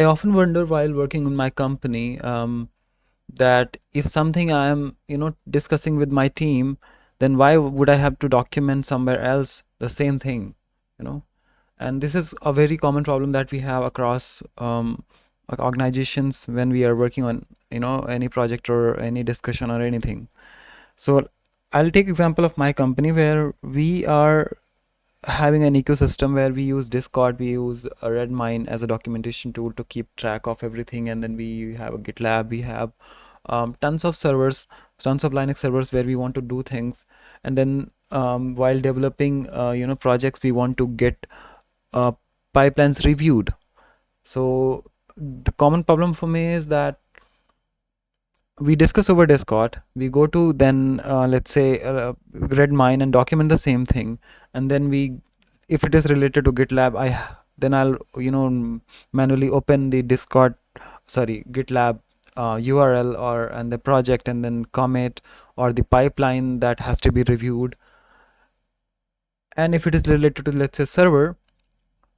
I often wonder while working in my company that if something I am, discussing with my team, then why would I have to document somewhere else the same thing, you know? And this is a very common problem that we have across like organizations when we are working on, any project or any discussion or anything. So I'll take example of my company where we are having an ecosystem where we use Discord, we use a Redmine as a documentation tool to keep track of everything, and then we have a GitLab, we have tons of servers, tons of Linux servers where we want to do things, and then while developing, projects, we want to get uh, pipelines reviewed. So the common problem for me is that we discuss over Discord. We go to then let's say Redmine and document the same thing, and then if it is related to GitLab, then I'll manually open the Discord, sorry, GitLab URL or and the project, and then commit or the pipeline that has to be reviewed. And if it is related to, let's say, server,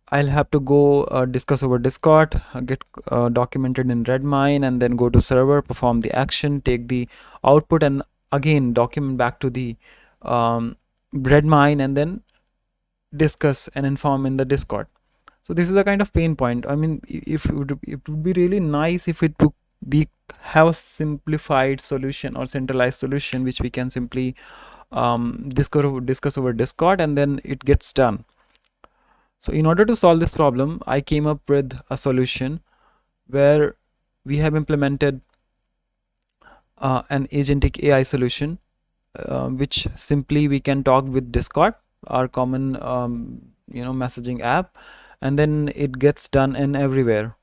I'll have to go discuss over Discord, get documented in Redmine, and then go to server, perform the action, take the output, and again document back to the Redmine, and then discuss and inform in the Discord. So this is a kind of pain point. I mean, if it would be really nice if it would be have a simplified solution or centralized solution which we can simply discuss over Discord, and then it gets done. So in order to solve this problem, I came up with a solution where we have implemented an agentic AI solution, which simply we can talk with Discord, our common messaging app, and then it gets done in everywhere.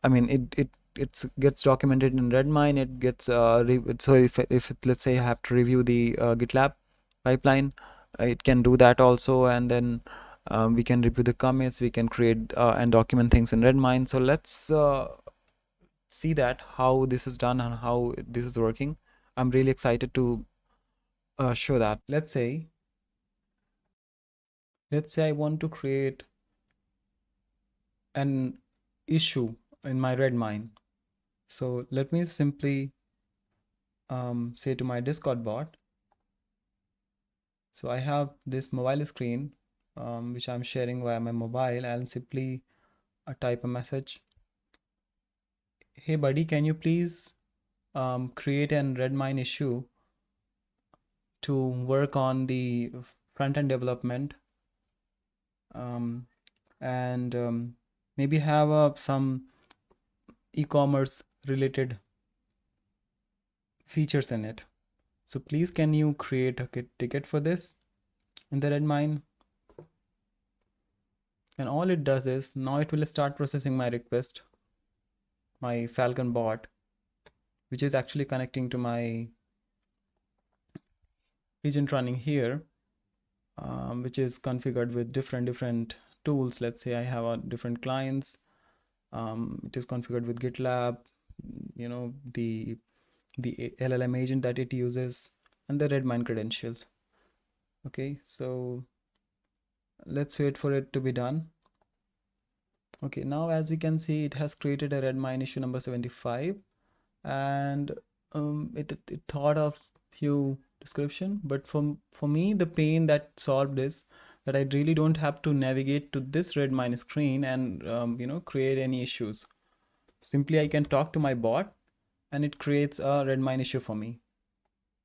I mean, it gets documented in Redmine. It gets so if let's say I have to review the GitLab pipeline, it can do that also, and then we can review the commits, we can create and document things in Redmine. So let's see that how this is done and how this is working. I'm really excited to show that. Let's say I want to create an issue in my Redmine. So let me simply say to my Discord bot. So I have this mobile screen which I'm sharing via my mobile. I'll simply type a message. Hey buddy, can you please create an Redmine issue to work on the front end development, and maybe have some e-commerce related features in it. So please can you create a ticket for this in the Redmine? And all it does is now it will start processing my request, my Falcon bot, which is actually connecting to my agent running here, which is configured with different tools. Let's say I have a different clients. It is configured with GitLab, the LLM agent that it uses, and the Redmine credentials. Okay, so let's wait for it to be done. Okay, now as we can see, it has created a Redmine issue number 75, and it thought of few description, but for me the pain that solved is that I really don't have to navigate to this Redmine screen and create any issues. Simply I can talk to my bot and it creates a Redmine issue for me.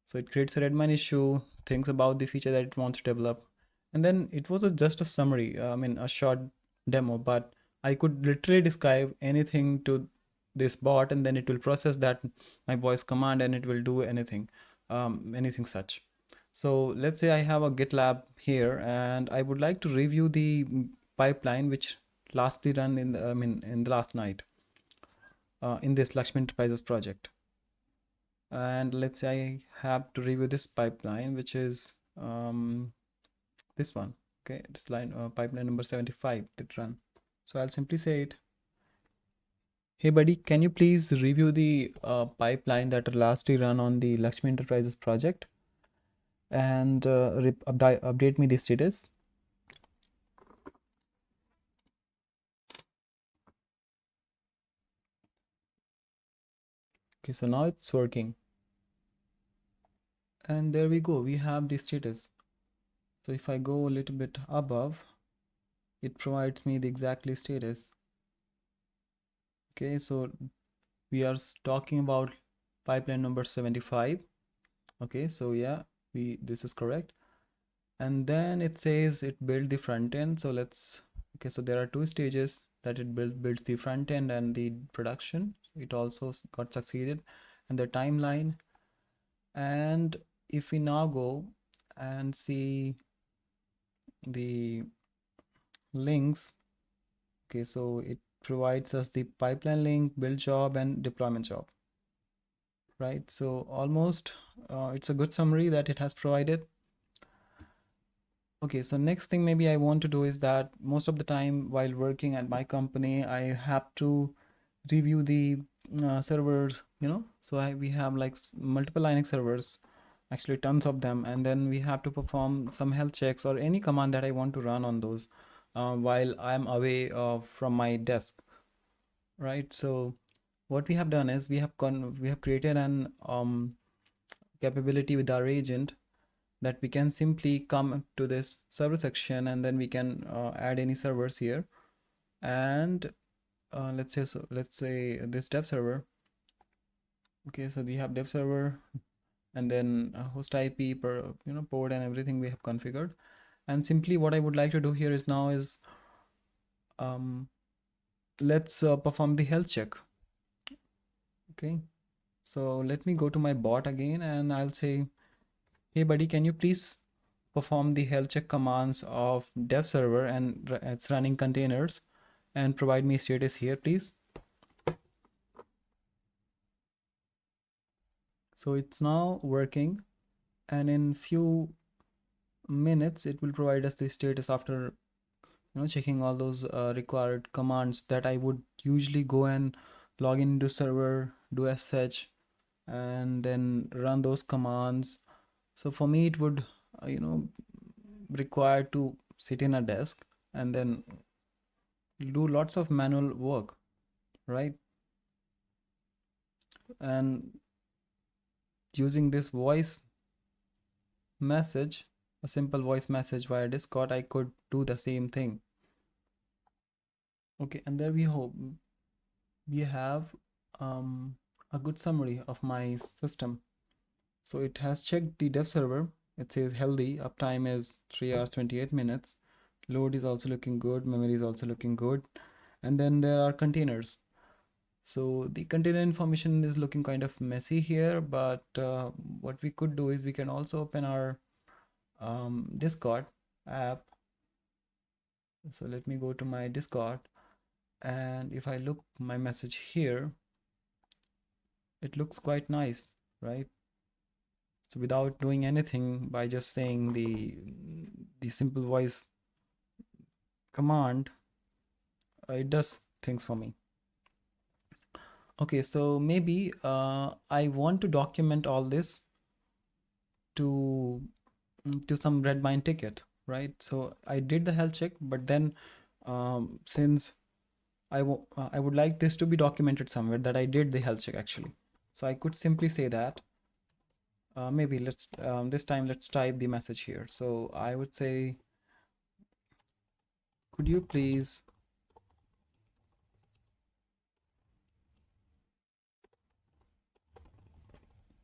So it creates a Redmine issue, thinks about the feature that it wants to develop, and then it was just a summary, I mean a short demo, but I could literally describe anything to this bot, and then it will process that my voice command, and it will do anything such. So let's say I have a GitLab here, and I would like to review the pipeline which lastly run in the last night in this Lakshmi Enterprises project. And let's say I have to review this pipeline, which is this one. Okay, this pipeline number 75 did run. So I'll simply say it. Hey buddy, can you please review the pipeline that lastly run on the Lakshmi Enterprises project, and update me the status. Okay, so now it's working. And there we go, we have the status. So if I go a little bit above, it provides me the exactly status. Okay, so we are talking about pipeline number 75. Okay, so yeah, this is correct. And then it says it built the front end. So let's, okay, so there are two stages that it builds the front end and the production. It also got succeeded, and the timeline. And if we now go and see the links, okay, so it provides us the pipeline link, build job, and deployment job, right? So almost it's a good summary that it has provided. Okay, so next thing maybe I want to do is that most of the time while working at my company, I have to review the servers, so we have like multiple Linux servers, actually tons of them, and then we have to perform some health checks or any command that I want to run on those while I'm away from my desk, right? So what we have done is we have created an capability with our agent that we can simply come to this server section, and then we can add any servers here. And let's say this dev server. Okay, so we have dev server, and then host IP per port and everything we have configured. And simply what I would like to do here is now is let's perform the health check. Okay, so let me go to my bot again, and I'll say, hey buddy, can you please perform the health check commands of dev server, and it's running containers, and provide me status here, please. So it's now working, and in few minutes it will provide us the status after checking all those required commands that I would usually go and log into server, do sh, and then run those commands. So for me it would require to sit in a desk and then do lots of manual work, right? And using this voice message, a simple voice message via Discord, I could do the same thing. Okay, and there we have a good summary of my system. So it has checked the dev server. It says healthy, uptime is 3 hours 28 minutes, load is also looking good, memory is also looking good. And then there are containers. So the container information is looking kind of messy here, but what we could do is we can also open our Discord app. So let me go to my Discord, and if I look my message here, it looks quite nice, right? So without doing anything, by just saying the simple voice command, it does things for me. Okay, so maybe I want to document all this to some Redmine ticket, right? So I did the health check, but then since I would like this to be documented somewhere that I did the health check actually. So I could simply say that. Maybe let's this time let's type the message here. So I would say, could you please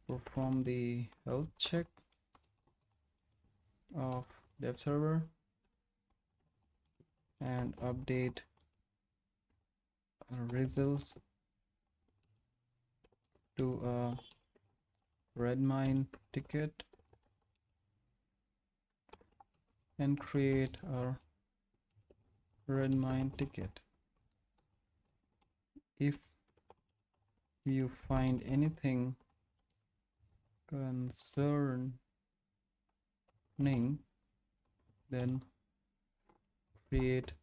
perform the health check of dev server and update results to a Redmine ticket and create a Redmine ticket. If you find anything concerning, then create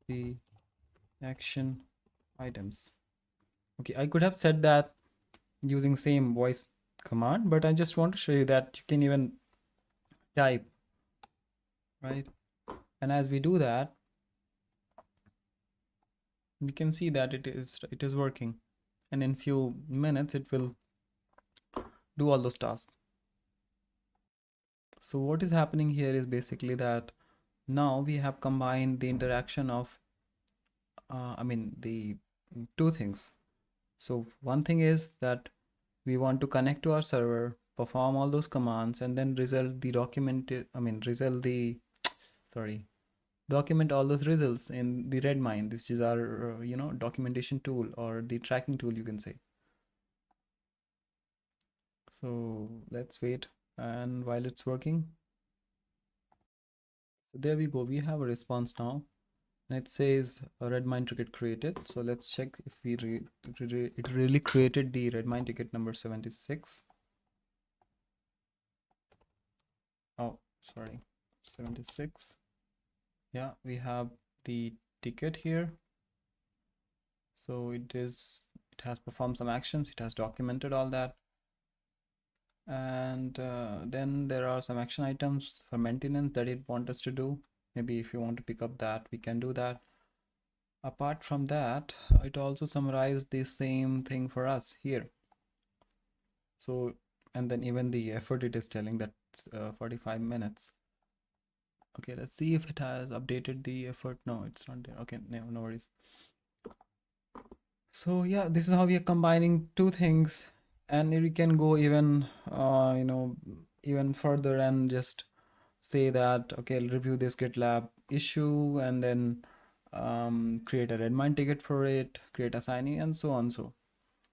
the action items. Okay, I could have said that using same voice command, but I just want to show you that you can even type, right? And as we do that, you can see that it is working. and in few minutes it will do all those tasks. So what is happening here is basically that now we have combined the interaction of the two things. So one thing is that we want to connect to our server, perform all those commands, and then result the document. Result the sorry, document all those results in the Redmine. This is our documentation tool or the tracking tool, you can say. So let's wait, and while it's working, so there we go. We have a response now, and it says a Redmine ticket created. So let's check if it really created the Redmine ticket number 76. Oh, sorry, 76. Yeah, we have the ticket here. So it has performed some actions. It has documented all that. And then there are some action items for maintenance that it wants us to do. Maybe if you want to pick up that, we can do that. Apart from that, it also summarized the same thing for us here. So, and then even the effort it is telling that 45 minutes. Okay, let's see if it has updated the effort. No, it's not there. Okay, no worries. So yeah, this is how we are combining two things, and we can go even even further and just say that, okay, I'll review this GitLab issue and then create a Redmine ticket for it, create a signing, and so on. So